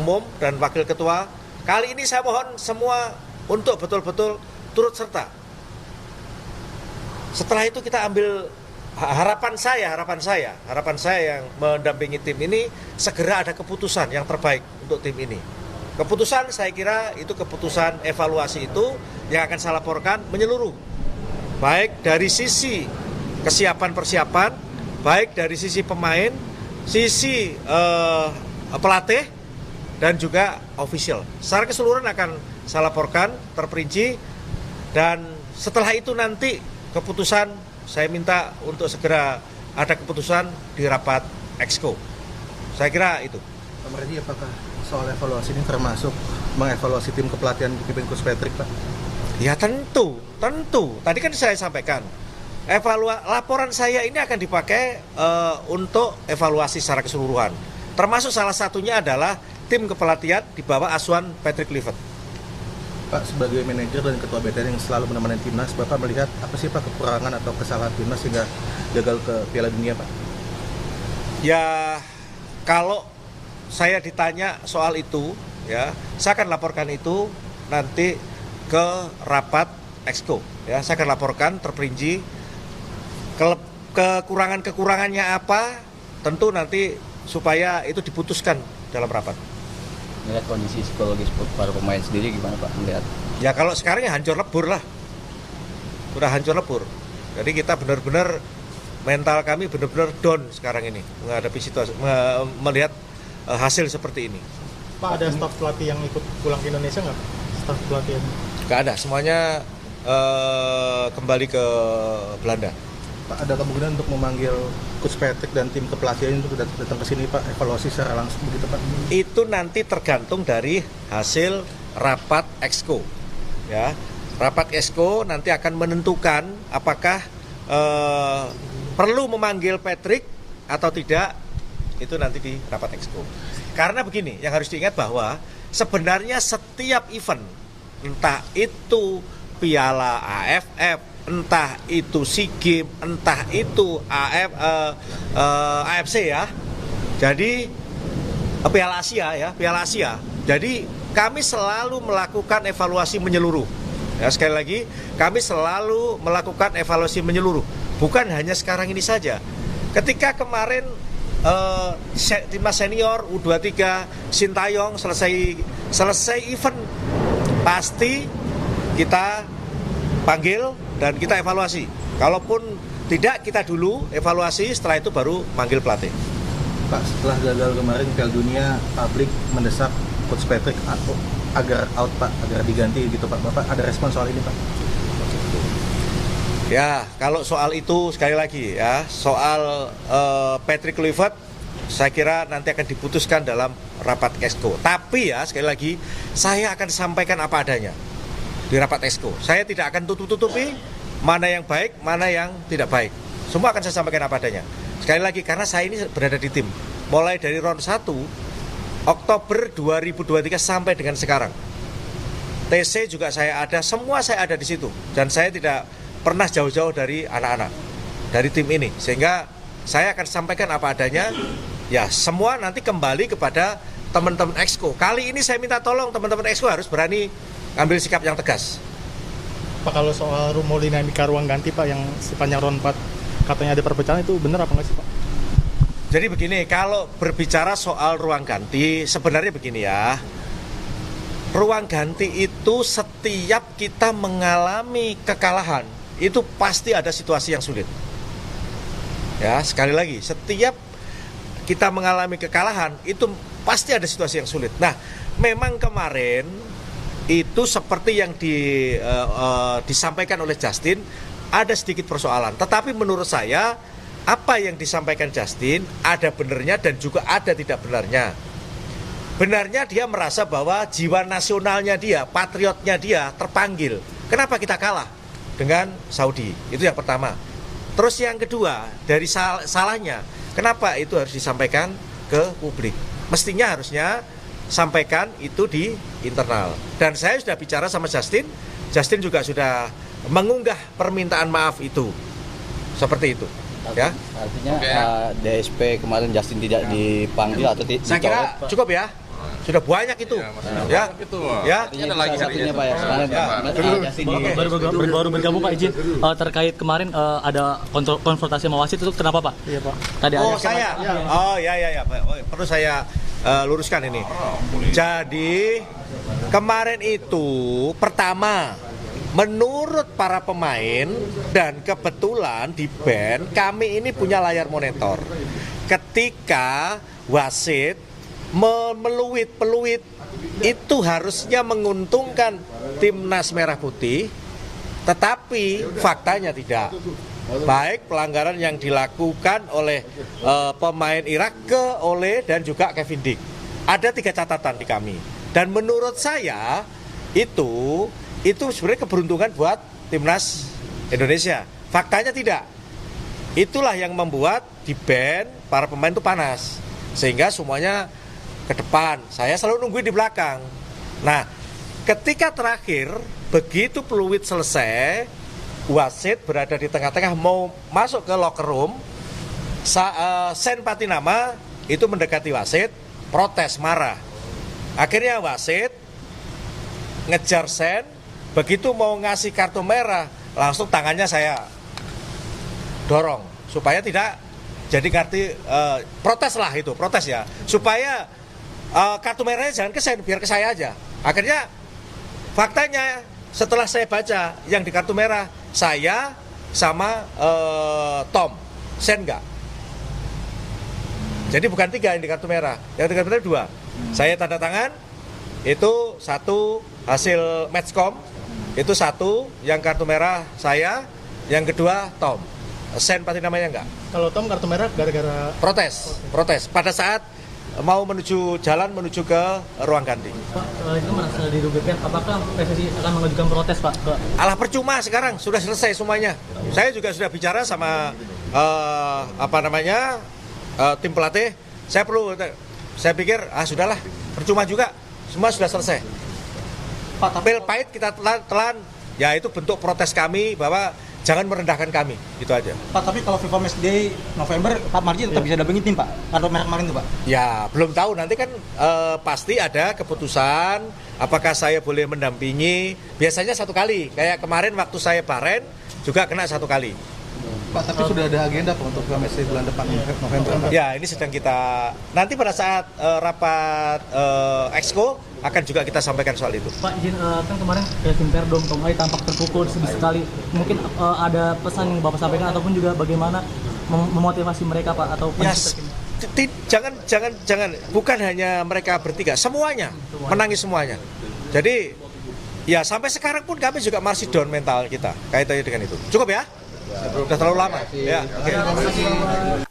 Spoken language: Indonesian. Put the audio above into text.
umum dan wakil ketua, kali ini saya mohon semua untuk betul-betul turut serta. Setelah itu kita ambil harapan saya yang mendampingi tim ini segera ada keputusan yang terbaik untuk tim ini. Keputusan saya kira itu keputusan evaluasi itu yang akan saya laporkan menyeluruh. Baik dari sisi persiapan, baik dari sisi pemain, sisi pelatih, dan juga official. Secara keseluruhan akan saya laporkan terperinci, dan setelah itu nanti keputusan saya minta untuk segera ada keputusan di rapat Exco. Saya kira itu. Pak Marji, apakah soal evaluasi ini termasuk mengevaluasi tim kepelatihan dipimpin Coach Patrick, Pak? Ya tentu. Tadi kan saya sampaikan, laporan saya ini akan dipakai untuk evaluasi secara keseluruhan. Termasuk salah satunya adalah tim kepelatihan di bawah asuhan Patrick Kluivert. Pak, sebagai manajer dan ketua BTN yang selalu menemani timnas, Bapak melihat apa sih Pak kekurangan atau kesalahan timnas sehingga gagal ke Piala Dunia, Pak? Ya, kalau saya ditanya soal itu, ya, saya akan laporkan itu nanti ke rapat Exco. Ya, saya akan laporkan terperinci kekurangannya apa, tentu nanti supaya itu diputuskan dalam rapat. Melihat kondisi psikologis para pemain sendiri gimana Pak melihat? Ya kalau sekarang ya hancur lebur lah. Udah hancur lebur. Jadi kita benar-benar mental kami benar-benar down sekarang ini menghadapi situasi, melihat hasil seperti ini. Pak, ada staf pelatih yang ikut pulang ke Indonesia nggak? Staf pelatihan? Nggak ada, semuanya kembali ke Belanda. Pak, ada kemungkinan untuk memanggil Coach Patrick dan tim kepelatihan untuk datang ke sini, Pak, evaluasi secara langsung begitu, Pak? Itu nanti tergantung dari hasil rapat Exco. Ya, rapat Exco nanti akan menentukan apakah perlu memanggil Patrick atau tidak. Itu nanti di rapat Exco. Karena begini, yang harus diingat bahwa sebenarnya setiap event, entah itu Piala AFF, entah itu SEA Games, entah itu AFC ya. Jadi Piala Asia. Jadi kami selalu melakukan evaluasi menyeluruh. Ya, sekali lagi, kami selalu melakukan evaluasi menyeluruh. Bukan hanya sekarang ini saja. Ketika kemarin timnas senior U23 Sintayong selesai event, pasti kita panggil dan kita evaluasi. Kalaupun tidak, kita dulu evaluasi, setelah itu baru manggil pelatih. Pak, setelah gagal kemarin Piala Dunia, publik mendesak Coach Patrick agar out, Pak, agar diganti gitu, Pak. Bapak ada respon soal ini, Pak? Ya, kalau soal itu sekali lagi ya, soal Patrick Kluivert, saya kira nanti akan diputuskan dalam rapat Exco. Tapi ya, sekali lagi, saya akan sampaikan apa adanya di rapat Exco. Saya tidak akan tutup-tutupi mana yang baik, mana yang tidak baik. Semua akan saya sampaikan apa adanya. Sekali lagi, karena saya ini berada di tim mulai dari round 1 Oktober 2023 sampai dengan sekarang. TC juga saya ada, semua saya ada di situ. Dan saya tidak pernah jauh-jauh dari anak-anak, dari tim ini. Sehingga saya akan sampaikan apa adanya. Ya, semua nanti kembali kepada teman-teman Exco. Kali ini saya minta tolong teman-teman Exco harus berani ambil sikap yang tegas. Pak, kalau soal rumor dinamika ruang ganti, Pak, yang sepanjang round 4 katanya ada perpecahan, itu benar apa enggak sih, Pak? Jadi begini, kalau berbicara soal ruang ganti, sebenarnya begini ya. Ruang ganti itu setiap kita mengalami kekalahan, itu pasti ada situasi yang sulit. Ya, sekali lagi, setiap kita mengalami kekalahan, itu pasti ada situasi yang sulit. Nah, memang kemarin itu seperti yang disampaikan oleh Justin, ada sedikit persoalan. Tetapi menurut saya, apa yang disampaikan Justin ada benarnya dan juga ada tidak benarnya. Benarnya dia merasa bahwa jiwa nasionalnya dia, patriotnya dia terpanggil. Kenapa kita kalah dengan Saudi? Itu yang pertama. Terus yang kedua, dari salahnya, kenapa itu harus disampaikan ke publik? Mestinya harusnya sampaikan itu di internal. Dan saya sudah bicara sama Justin juga sudah mengunggah permintaan maaf itu. Seperti itu. Ya. Artinya DSP kemarin Justin tidak dipanggil atau saya kira cukup ya. Sudah banyak itu. Ya. Ya. Artinya itu salah satunya Pak ya. Sekarang Baru bergabung Pak, izin terkait kemarin ada konfrontasi sama wasit itu kenapa Pak? Iya Pak. Tadi Oh, ada saya. Oh, ya. Perlu saya luruskan ini. Jadi kemarin itu pertama menurut para pemain dan kebetulan di band kami ini punya layar monitor. Ketika wasit peluit itu harusnya menguntungkan timnas merah putih, tetapi faktanya tidak. Baik pelanggaran yang dilakukan oleh pemain Irak ke Ole dan juga Kevin Dick. Ada 3 catatan di kami. Dan menurut saya itu sebenarnya keberuntungan buat timnas Indonesia. Faktanya tidak. Itulah yang membuat di band para pemain itu panas. Sehingga semuanya ke depan. Saya selalu nungguin di belakang. Nah, ketika terakhir begitu peluit selesai, wasit berada di tengah-tengah mau masuk ke locker room, Sen Patinama itu mendekati wasit, protes, marah. Akhirnya wasit ngejar Sen, begitu mau ngasih kartu merah, langsung tangannya saya dorong supaya tidak jadi protes ya, supaya kartu merahnya jangan ke Sen, biar ke saya aja. Akhirnya faktanya setelah saya baca yang di kartu merah, saya sama Tom, Sen enggak. Jadi bukan 3 yang di kartu merah, yang di kartu merah 2. Saya tanda tangan, itu 1 hasil matchcom, itu 1 yang kartu merah saya, yang kedua Tom. Sen pasti namanya enggak. Kalau Tom kartu merah gara-gara Protes. Pada saat mau menuju ke ruang ganti. Pak, itu merasa dirugikan. Apakah PSSI akan mengajukan protes Pak? Alah percuma sekarang, sudah selesai semuanya. Saya juga sudah bicara sama tim pelatih. Saya pikir sudahlah, percuma juga, semua sudah selesai. Pak, Pil pahit kita telan, ya itu bentuk protes kami bahwa jangan merendahkan kami, itu aja. Pak, tapi kalau FIFA Match Day November, Pak Marji tetap bisa dampingin tim Pak, kartu merah kemarin tuh Pak? Ya, belum tahu, nanti kan pasti ada keputusan apakah saya boleh mendampingi. Biasanya 1 kali, kayak kemarin waktu saya Bahrain juga kena 1 kali. Pak, tapi sudah ada agenda Pak untuk FIFA Match Day bulan depan November Pak? Ya, ini sedang kita, nanti pada saat rapat Exco akan juga kita sampaikan soal itu. Pak, izin kan kemarin Kevin Perdom, Tom Hai tampak terpukul sedih sekali. Mungkin ada pesan yang Bapak sampaikan ataupun juga bagaimana memotivasi mereka Pak atau Yes. Jangan, bukan hanya mereka bertiga, semuanya menangis semuanya. Jadi ya sampai sekarang pun kami juga masih down mental kita kaitannya dengan itu. Cukup ya? Sudah terlalu lama. Ya. Oke.